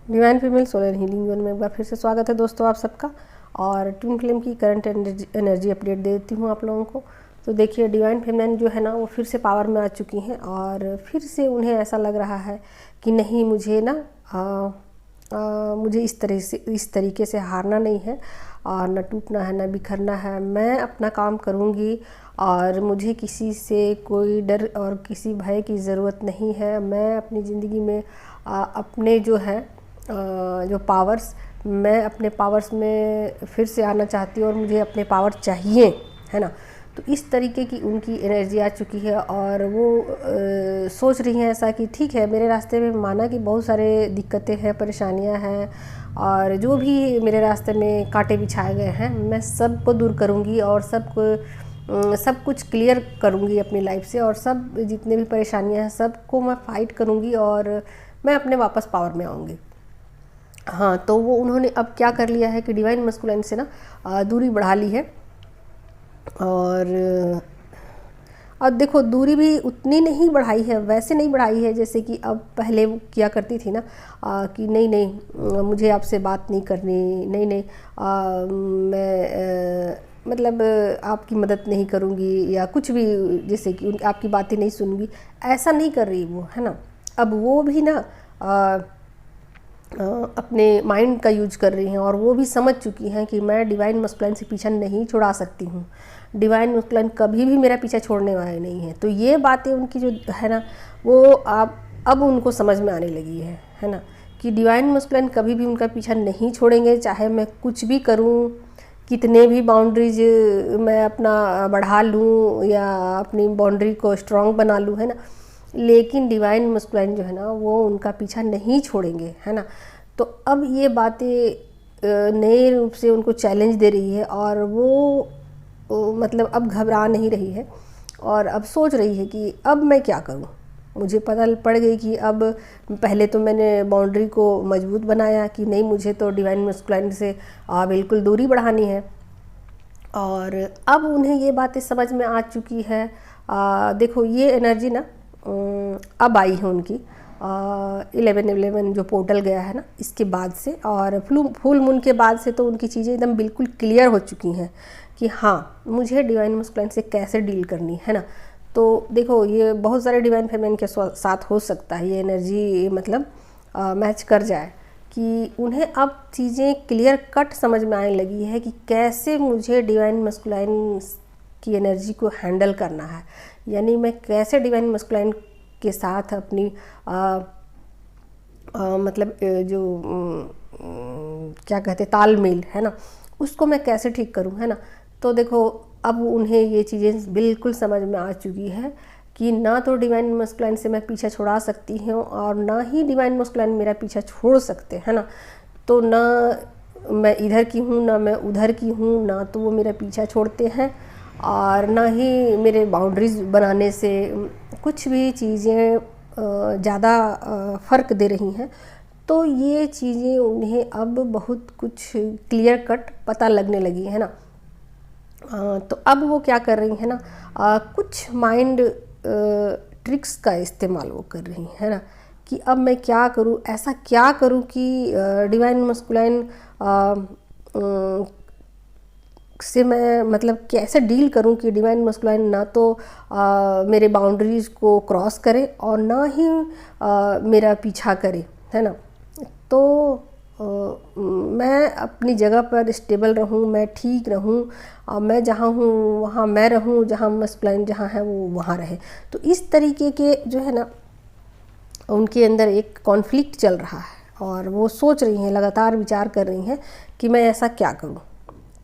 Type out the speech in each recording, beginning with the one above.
Divine female solar healing zone में एक बार फिर से स्वागत है दोस्तों आप सबका। और ट्विन फ्लेम की करंट एनर्जी अपडेट दे देती हूँ आप लोगों को। तो देखिए डिवाइन फीमेल जो है ना वो फिर से पावर में आ चुकी हैं और फिर से उन्हें ऐसा लग रहा है कि नहीं मुझे ना मुझे इस तरीके से हारना नहीं है और न टूटना है न बिखरना है। मैं अपना काम करूँगी और मुझे किसी से कोई डर और किसी भय की ज़रूरत नहीं है। मैं अपनी ज़िंदगी में अपने जो है जो पावर्स, मैं अपने पावर्स में फिर से आना चाहती हूँ और मुझे अपने पावर चाहिए, है ना। तो इस तरीके की उनकी एनर्जी आ चुकी है और वो सोच रही हैं ऐसा कि ठीक है मेरे रास्ते में माना कि बहुत सारे दिक्कतें हैं, परेशानियां हैं और जो भी मेरे रास्ते में कांटे बिछाए गए हैं मैं सबको दूर करूंगी और सब कुछ क्लियर करूंगी अपनी लाइफ से और सब जितने भी परेशानियां हैं सबको मैं फाइट करूंगी और मैं अपने वापस पावर में आऊँगी। हाँ, तो वो उन्होंने अब क्या कर लिया है कि डिवाइन मस्कुलाइन से ना दूरी बढ़ा ली है। और देखो दूरी भी उतनी नहीं बढ़ाई है, वैसे नहीं बढ़ाई है जैसे कि अब पहले वो किया करती थी ना कि नहीं नहीं मुझे आपसे बात नहीं करनी, नहीं नहीं मैं मतलब आपकी मदद नहीं करूँगी या कुछ भी, जैसे कि आपकी बातें नहीं सुनूंगी, ऐसा नहीं कर रही वो, है ना। अब वो भी ना अपने माइंड का यूज कर रही हैं और वो भी समझ चुकी हैं कि मैं डिवाइन मस्कुलाइन से पीछा नहीं छुड़ा सकती हूँ। डिवाइन मस्कुलाइन कभी भी मेरा पीछा छोड़ने वाले नहीं है। तो ये बातें उनकी जो है ना वो अब उनको समझ में आने लगी है ना, कि डिवाइन मस्कुलाइन कभी भी उनका पीछा नहीं छोड़ेंगे, चाहे मैं कुछ भी करूँ, कितने भी बाउंड्रीज मैं अपना बढ़ा लूँ या अपनी बाउंड्री को स्ट्रॉन्ग बना लूँ, है ना, लेकिन डिवाइन मस्कुलाइन जो है ना वो उनका पीछा नहीं छोड़ेंगे, है ना। तो अब ये बातें नए रूप से उनको चैलेंज दे रही है और वो मतलब अब घबरा नहीं रही है और अब सोच रही है कि अब मैं क्या करूं। मुझे पता पड़ गई कि अब पहले तो मैंने बाउंड्री को मजबूत बनाया कि नहीं मुझे तो डिवाइन मस्कुलाइन से बिल्कुल दूरी बढ़ानी है और अब उन्हें ये बातें समझ में आ चुकी है। देखो ये एनर्जी ना अब आई है उनकी 11/11 जो पोर्टल गया है ना इसके बाद से, और फुल मून के बाद से तो उनकी चीज़ें एकदम बिल्कुल क्लियर हो चुकी हैं कि हाँ मुझे डिवाइन मस्कुलाइन से कैसे डील करनी है ना। तो देखो ये बहुत सारे डिवाइन फेमिनिन के साथ हो सकता है ये एनर्जी, मतलब मैच कर जाए कि उन्हें अब चीज़ें क्लियर कट समझ में आने लगी है कि कैसे मुझे डिवाइन मस्कुलाइन की एनर्जी को हैंडल करना है, यानी मैं कैसे डिवाइन मस्कुलाइन के साथ अपनी मतलब जो क्या कहते तालमेल है ना उसको मैं कैसे ठीक करूं, है ना। तो देखो अब उन्हें ये चीज़ें बिल्कुल समझ में आ चुकी है कि ना तो डिवाइन मस्कुलाइन से मैं पीछा छुड़ा सकती हूँ और ना ही डिवाइन मस्कुलाइन मेरा पीछा छोड़ सकते, है ना। तो ना मैं इधर की हूँ ना मैं उधर की हूँ, ना तो वो मेरा पीछा छोड़ते हैं और ना ही मेरे बाउंड्रीज बनाने से कुछ भी चीज़ें ज़्यादा फ़र्क दे रही हैं। तो ये चीज़ें उन्हें अब बहुत कुछ क्लियर कट पता लगने लगी है ना। तो अब वो क्या कर रही हैं ना कुछ माइंड ट्रिक्स का इस्तेमाल वो कर रही हैं, है ना, कि अब मैं क्या करूँ, ऐसा क्या करूँ कि डिवाइन मस्कुलाइन से मैं मतलब कैसे डील करूं कि डिवाइन मस्कुलाइन ना तो मेरे बाउंड्रीज को क्रॉस करे और ना ही मेरा पीछा करे, है ना। तो मैं अपनी जगह पर स्टेबल रहूं, मैं ठीक रहूं, मैं जहां हूं वहां मैं रहूं, जहां मस्कुलाइन जहां है वो वहां रहे। तो इस तरीके के जो है ना उनके अंदर एक कॉन्फ्लिक्ट चल रहा है और वो सोच रही हैं, लगातार विचार कर रही हैं कि मैं ऐसा क्या करूं।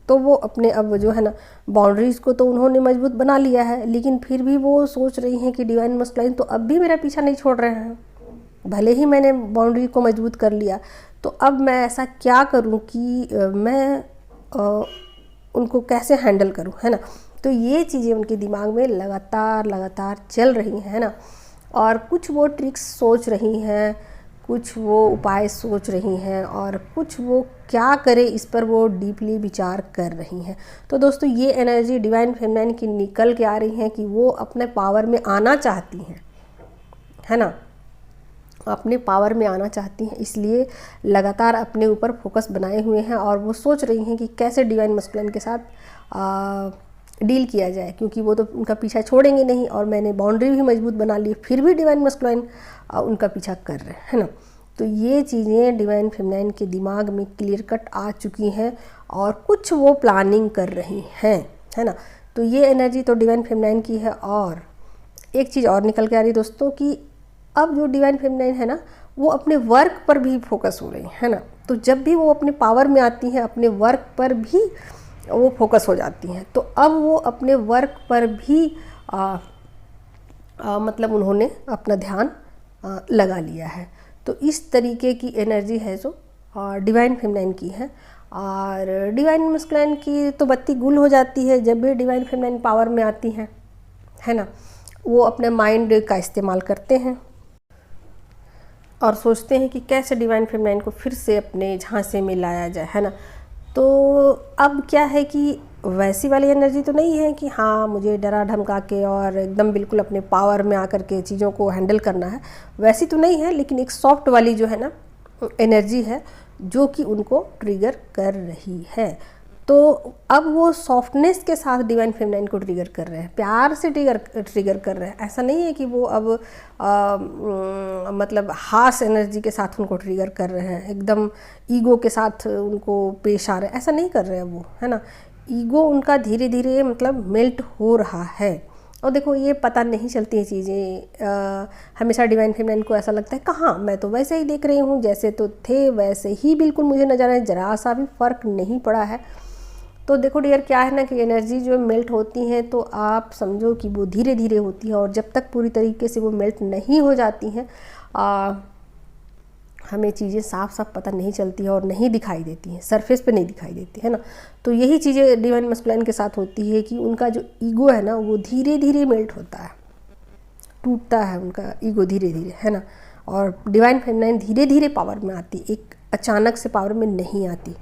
तो वो अपने अब जो है ना बाउंड्रीज़ को तो उन्होंने मजबूत बना लिया है, लेकिन फिर भी वो सोच रही हैं कि डिवाइन मस्कुलाइन तो अब भी मेरा पीछा नहीं छोड़ रहे हैं, भले ही मैंने बाउंड्री को मजबूत कर लिया। तो अब मैं ऐसा क्या करूं कि मैं उनको कैसे हैंडल करूं, है ना। तो ये चीज़ें उनके दिमाग में लगातार चल रही हैं, है ना। और कुछ वो ट्रिक्स सोच रही हैं, कुछ वो उपाय सोच रही हैं और कुछ वो क्या करे इस पर वो डीपली विचार कर रही हैं। तो दोस्तों ये एनर्जी डिवाइन फेमिनिन की निकल के आ रही है कि वो अपने पावर में आना चाहती हैं, है ना। अपने पावर में आना चाहती हैं, इसलिए लगातार अपने ऊपर फोकस बनाए हुए हैं और वो सोच रही हैं कि कैसे डिवाइन मस्कुलिन के साथ डील किया जाए, क्योंकि वो तो उनका पीछा छोड़ेंगे नहीं और मैंने बाउंड्री भी मजबूत बना ली, फिर भी डिवाइन मस्कुलिन उनका पीछा कर रहे हैं, है ना। तो ये चीज़ें डिवाइन फेमिनाइन के दिमाग में क्लियर कट आ चुकी हैं और कुछ वो प्लानिंग कर रही हैं, है ना। तो ये एनर्जी तो डिवाइन फेमिनाइन की है। और एक चीज़ और निकल के आ रही है दोस्तों कि अब जो डिवाइन फेमिनाइन है ना, वो अपने वर्क पर भी फोकस हो रही है ना। तो जब भी वो अपने पावर में आती हैं, अपने वर्क पर भी वो फोकस हो जाती हैं। तो अब वो अपने वर्क पर भी मतलब उन्होंने अपना ध्यान लगा लिया है। तो इस तरीके की एनर्जी है जो डिवाइन फेमिनाइन की है। और डिवाइन मस्कुलिन की तो बत्ती गुल हो जाती है जब भी डिवाइन फेमिनाइन पावर में आती हैं, है ना। वो अपने माइंड का इस्तेमाल करते हैं और सोचते हैं कि कैसे डिवाइन फेमिनाइन को फिर से अपने झांसे में लाया जाए, है ना। तो अब क्या है कि वैसी वाली एनर्जी तो नहीं है कि हाँ मुझे डरा धमका के और एकदम बिल्कुल अपने पावर में आकर के चीज़ों को हैंडल करना है, वैसी तो नहीं है, लेकिन एक सॉफ्ट वाली जो है ना एनर्जी है जो कि उनको ट्रिगर कर रही है। तो अब वो सॉफ्टनेस के साथ डिवाइन फेमिनाइन को ट्रिगर कर रहे हैं, प्यार से ट्रिगर कर रहे हैं। ऐसा नहीं है कि वो अब मतलब हार्श एनर्जी के साथ उनको ट्रिगर कर रहे हैं, एकदम ईगो के साथ उनको पेश आ रहे हैं, ऐसा नहीं कर रहे हैं वो, है ना। ईगो उनका धीरे धीरे मतलब मेल्ट हो रहा है। और देखो ये पता नहीं चलती है चीज़ें, हमेशा डिवाइन फेमिनाइन को ऐसा लगता है कहाँ मैं तो वैसे ही देख रही हूँ, जैसे तो थे वैसे ही बिल्कुल मुझे नजर आए, जरा सा भी फ़र्क नहीं पड़ा है। तो देखो डियर, क्या है ना कि एनर्जी जो मेल्ट होती हैं तो आप समझो कि वो धीरे धीरे होती है और जब तक पूरी तरीके से वो मेल्ट नहीं हो जाती हैं हमें चीज़ें साफ साफ पता नहीं चलती है और नहीं दिखाई देती हैं, सरफेस पे नहीं दिखाई देती है ना। तो यही चीज़ें डिवाइन मस्कुलिन के साथ होती है कि उनका जो ईगो है ना वो धीरे धीरे मेल्ट होता है, टूटता है उनका ईगो धीरे धीरे, है ना। और डिवाइन फेमिनाइन धीरे धीरे पावर में आती, एक अचानक से पावर में नहीं आती।